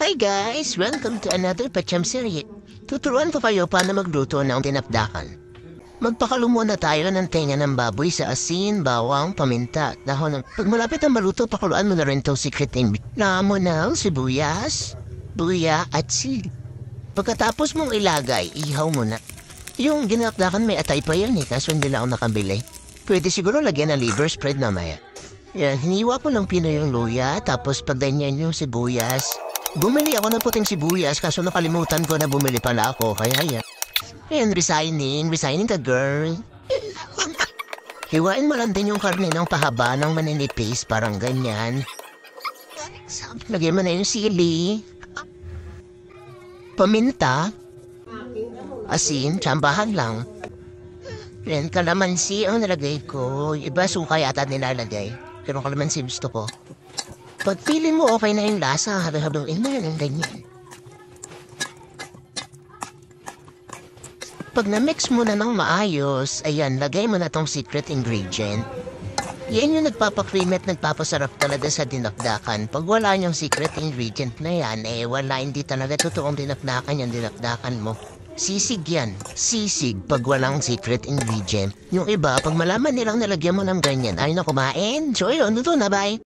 Hi guys! Welcome to another Pacham series. Tuturuan ko kayo paano magluto ng tinapdakan. Magpakalo muna tayo ng tenga ng baboy sa asin, bawang, paminta, at dahon. Pag malapit ang maluto, pakuluan mo na rin itong secret ingredient. Lamo ng sibuyas, buya, at sili. Pagkatapos mong ilagay, ihaw mo na. Yung ginapdakan may atay pa yan kaso hindi lang ako nakabili. Pwede siguro lagyan ng liver spread mamaya. Yan, hiniwa ko lang pino yung luya, tapos pagdanyan yung sibuyas. Bumili ako ng puting sibuyas kaso nakalimutan ko na bumili pala ako, kaya yan. Ayan, resigning ka girl. Hiwain mo lang din yung karne ng pahaba ng maninipis, parang ganyan. Lagyan mo na yung sili. Paminta. Asin, tsambahan lang. Yan, kalamansi ang nilagay ko. Iba suka yata nilalagay. Pero kalamansi gusto ko. Pag feeling mo okay na yung lasa, haluin mo yan ang ganyan. Pag na-mix mo na ng maayos, ayan, lagay mo na tong secret ingredient. Yan yung nagpapakream at nagpapasarap talaga sa dinakdakan. Pag wala yung secret ingredient na yan, wala, hindi talaga totoong dinakdakan yung dinakdakan mo. Sisig yan. Sisig pag walang secret ingredient. Yung iba, pag malaman nilang nalagyan mo ng ganyan, ay na kumain. So yun, ito na, bye!